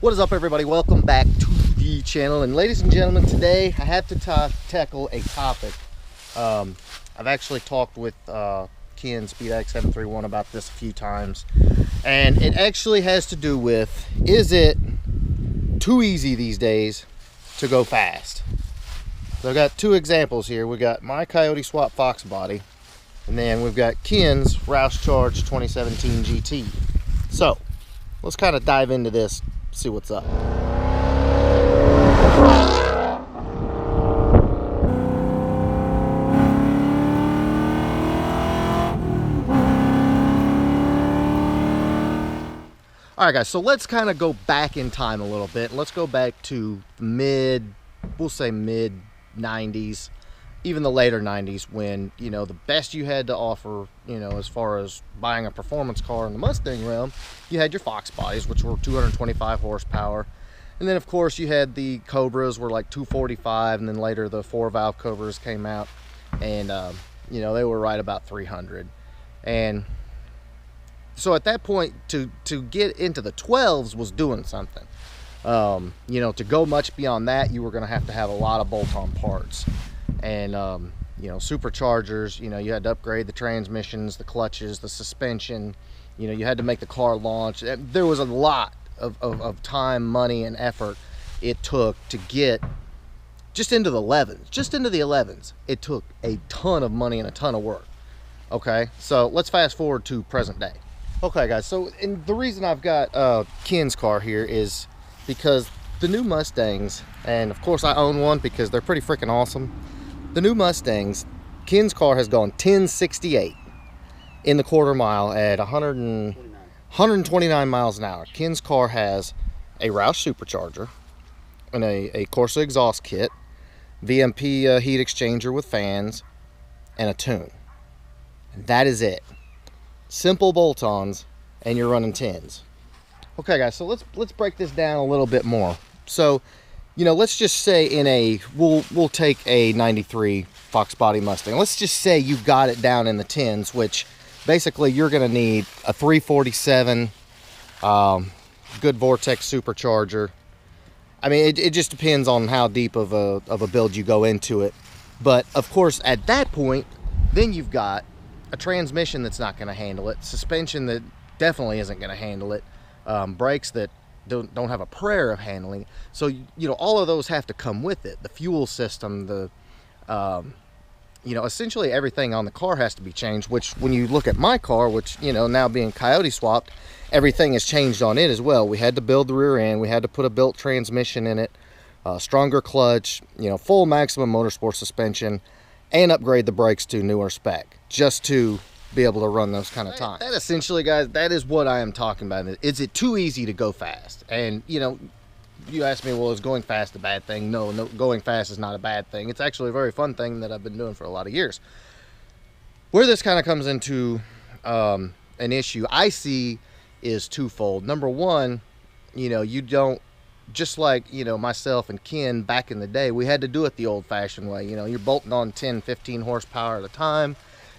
What is up, everybody? Welcome back to the channel. And ladies and gentlemen, today I have to tackle a topic. I've actually talked with Ken SpeedX 731 about this a few times, and it actually has to do with, is it too easy these days to go fast? So I've got two examples here. We got my Coyote Swap Fox body, and then we've got Ken's Roush Charge 2017 GT. So let's kind of dive into this, see what's up. All right, guys, so let's kind of go back in time a little bit. Let's go back to we'll say mid 90s, even the later 90s, when, you know, the best you had to offer, you know, as far as buying a performance car in the Mustang realm, you had your Fox bodies, which were 225 horsepower. And then, of course, you had the Cobras were like 245, and then later the 4-valve Cobras came out, and, you know, they were right about 300. And so at that point, to get into the 12s was doing something. You know, to go much beyond that, you were going to have a lot of bolt-on parts. And, you know, superchargers, you know, you had to upgrade the transmissions, the clutches, the suspension. You know, you had to make the car launch. There was a lot of time, money, and effort it took to get just into the 11s. Just into the 11s, it took a ton of money and a ton of work. Okay, so let's fast forward to present day. Okay, guys, so and the reason I've got Ken's car here is because the new Mustangs, and of course I own one because they're pretty freaking awesome. The new Mustangs, Ken's car has gone 1068 in the quarter mile at 129 miles an hour. Ken's car has a Roush supercharger and a Corsa exhaust kit, VMP heat exchanger with fans, and a tune. And that is it. Simple bolt-ons, and you're running 10s. Okay, guys, so let's break this down a little bit more. So, you know, let's just say we'll take a 93 Fox body Mustang. Let's just say you've got it down in the 10s, which basically you're going to need a 347 good Vortex supercharger. I mean, it just depends on how deep of a build you go into it. But of course, at that point, then you've got a transmission that's not going to handle it, suspension that definitely isn't going to handle it, brakes that don't have a prayer of handling it. So, you know, all of those have to come with it. The fuel system, the you know, essentially everything on the car has to be changed, which when you look at my car, which, you know, now being Coyote swapped, everything has changed on it as well. We had to build the rear end, we had to put a built transmission in it, stronger clutch, you know, full maximum motorsport suspension, and upgrade the brakes to newer spec just to be able to run those kind of times. That essentially, guys, that is what I am talking about. Is it too easy to go fast? And, you know, you asked me, well, is going fast a bad thing? No, going fast is not a bad thing. It's actually a very fun thing that I've been doing for a lot of years. Where this kind of comes into an issue I see is twofold. Number one, you know, you don't, just like, you know, myself and Ken back in the day, we had to do it the old-fashioned way. You know, you're bolting on 10, 15 horsepower at a time.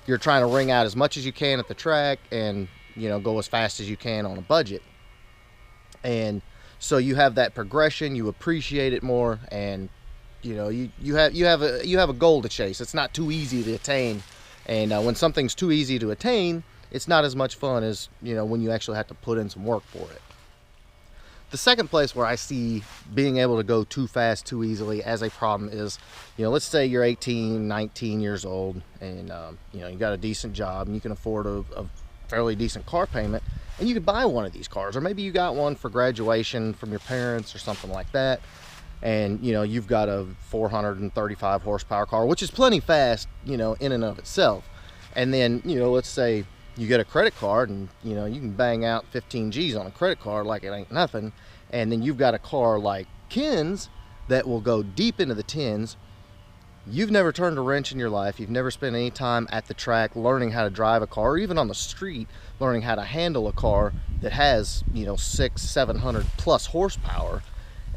You're trying to wring out as much as you can at the track and, you know, go as fast as you can on a budget. And so you have that progression, you appreciate it more, and, you know, you have a goal to chase. It's not too easy to attain. And when something's too easy to attain, it's not as much fun as, you know, when you actually have to put in some work for it. The second place where I see being able to go too fast, too easily as a problem is, you know, let's say you're 18, 19 years old, and, you know, you got a decent job and you can afford a fairly decent car payment, and you could buy one of these cars. Or maybe you got one for graduation from your parents or something like that, and, you know, you've got a 435 horsepower car, which is plenty fast, you know, in and of itself. And then, you know, let's say you get a credit card and, you know, you can bang out 15 G's on a credit card like it ain't nothing. And then you've got a car like Ken's that will go deep into the 10s. You've never turned a wrench in your life. You've never spent any time at the track learning how to drive a car, or even on the street learning how to handle a car that has, you know, 600-700 plus horsepower.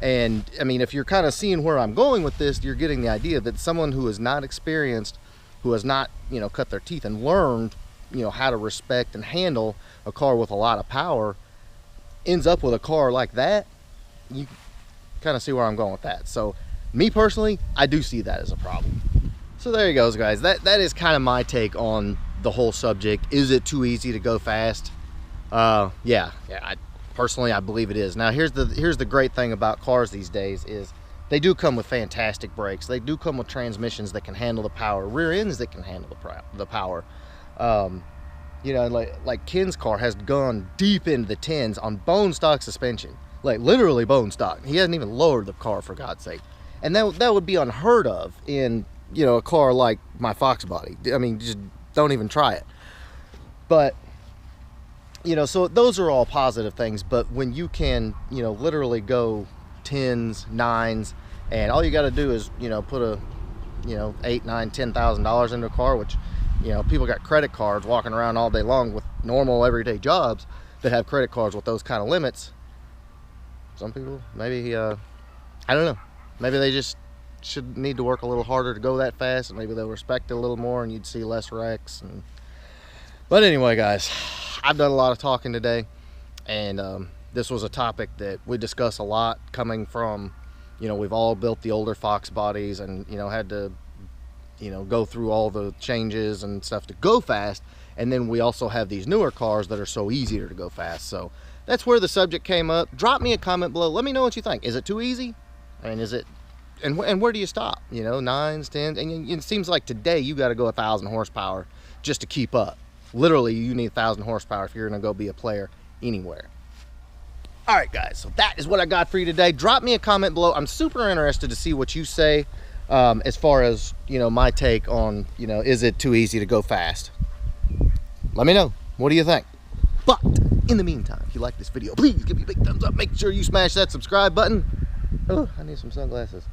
And I mean, if you're kind of seeing where I'm going with this, you're getting the idea that someone who is not experienced, who has not, you know, cut their teeth and learned, you know, how to respect and handle a car with a lot of power, ends up with a car like that, you kind of see where I'm going with that. So me personally, I do see that as a problem. So there you go, guys. That is kind of my take on the whole subject. Is it too easy to go fast? Yeah. Personally, I believe it is. Now here's the great thing about cars these days is they do come with fantastic brakes. They do come with transmissions that can handle the power, rear ends that can handle the power. You know, like Ken's car has gone deep into the tens on bone stock suspension, like literally bone stock. He hasn't even lowered the car, for God's sake, and that would be unheard of in, you know, a car like my Fox body. I mean, just don't even try it. But you know, so those are all positive things. But when you can, you know, literally go 10s, 9s, and all you got to do is, you know, put a, you know, $8,000, $9,000, $10,000 into a car, which, you know, people got credit cards walking around all day long with normal everyday jobs that have credit cards with those kind of limits. Some people maybe, I don't know, maybe they just should need to work a little harder to go that fast, and maybe they'll respect it a little more and you'd see less wrecks. But anyway, guys, I've done a lot of talking today, and this was a topic that we discuss a lot, coming from, you know, we've all built the older Fox bodies and, you know, had to, you know, go through all the changes and stuff to go fast, and then we also have these newer cars that are so easier to go fast. So that's where the subject came up. Drop me a comment below. Let me know what you think. Is it too easy? I mean, is it, and where do you stop? You know, 9s, 10s, and it seems like today you got to go 1,000 horsepower just to keep up. Literally, you need 1,000 horsepower if you're going to go be a player anywhere. All right, guys, so that is what I got for you today. Drop me a comment below. I'm super interested to see what you say as far as, you know, my take on, you know, is it too easy to go fast? Let me know. What do you think? But in the meantime, if you like this video, please give me a big thumbs up. Make sure you smash that subscribe button. Oh, I need some sunglasses.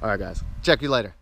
All right, guys. Check you later.